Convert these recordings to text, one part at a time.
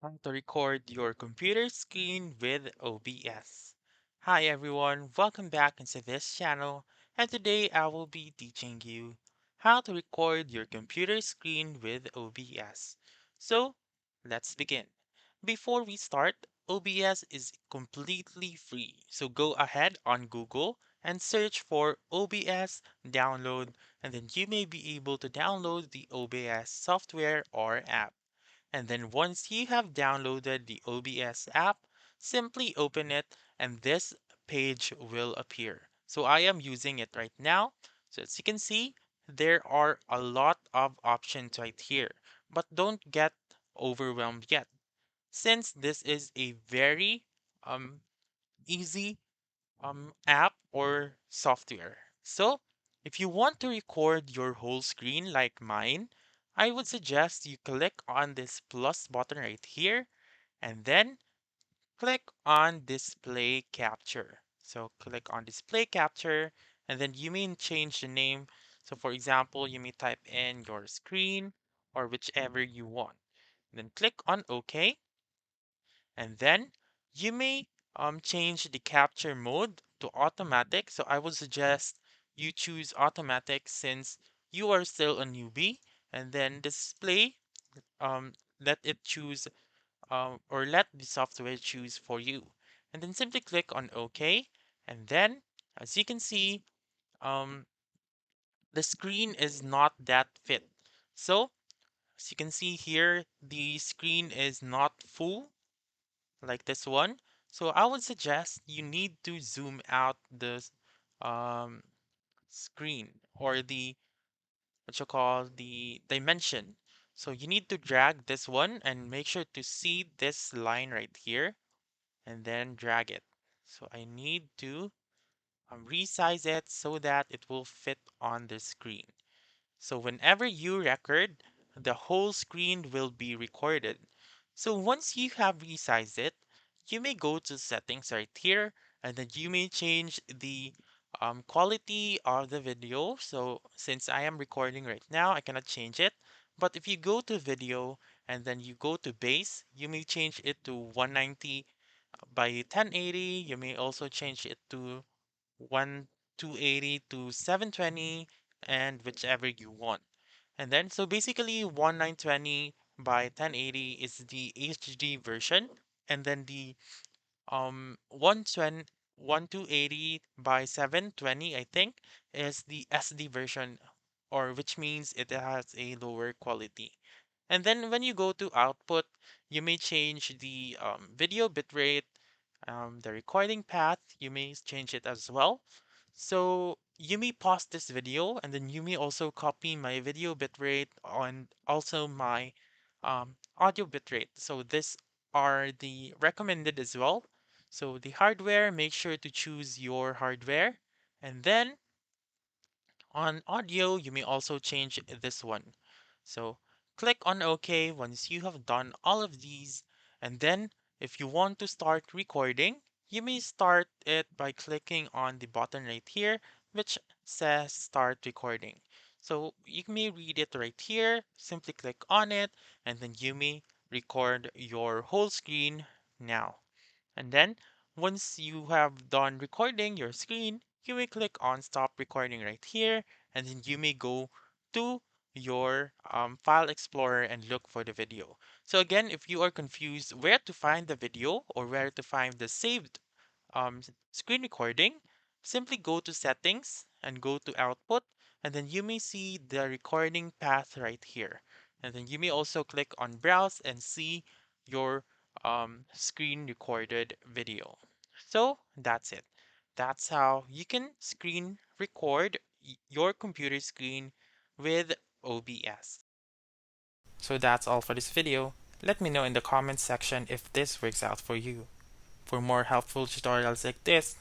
How to record your computer screen with OBS. Hi everyone, welcome back into this channel, and today I will be teaching you how to record your computer screen with OBS. So let's begin. Before we start, OBS is completely free, so go ahead on Google and search for OBS download, and then you may be able to download the OBS software or app. And then once you have downloaded the OBS app, simply open it and this page will appear. So I am using it right now. So as you can see, there are a lot of options right here, but don't get overwhelmed yet, since this is a very um, easy app or software. So, if you want to record your whole screen like mine, I would suggest you click on this plus button right here and then click on display capture. So, click on display capture and then you may change the name. So, for example, you may type in your screen or whichever you want. Then click on OK and then you may change the capture mode to automatic. So I would suggest you choose automatic since you are still a newbie. And then display, um, let it choose or let the software choose for you. And then simply click on OK. And then as you can see, um, the screen is not that fit. So as you can see here, the screen is not full like this one. So I would suggest you need to zoom out the um, screen or the what you call the dimension. So you need to drag this one and make sure to see this line right here and then drag it. So I need to resize it so that it will fit on the screen. So whenever you record, the whole screen will be recorded. So once you have resized it, you may go to settings right here and then you may change the quality of the video. So since I am recording right now, I cannot change it. But if you go to video and then you go to base, you may change it to 190 by 1080. You may also change it to 1 280 to 720 and whichever you want. And then so basically 1920 by 1080 is the HD version and then the 120 1280 by 720 I think is the SD version or which means it has a lower quality. And then when you go to output, you may change the video bitrate, the recording path, you may change it as well. So you may pause this video and then you may also copy my video bitrate and also my audio bitrate. So these are the recommended as well. So the hardware, make sure to choose your hardware. And then on audio, you may also change this one. So click on OK once you have done all of these. And then if you want to start recording, you may start it by clicking on the button right here, which says start recording. So you may read it right here, simply click on it, and then you may record your whole screen now. And then once you have done recording your screen, you may click on stop recording right here, and then you may go to your file explorer and look for the video. So again, if you are confused where to find the video or where to find the saved screen recording, simply go to settings and go to output, and then you may see the recording path right here. And then you may also click on browse and see your screen recorded video. So that's it. That's how you can screen record your computer screen with OBS. So that's all for this video. Let me know in the comments section if this works out for you. For more helpful tutorials like this,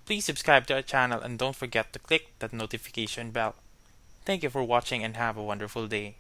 please subscribe to our channel and don't forget to click that notification bell. Thank you for watching and have a wonderful day.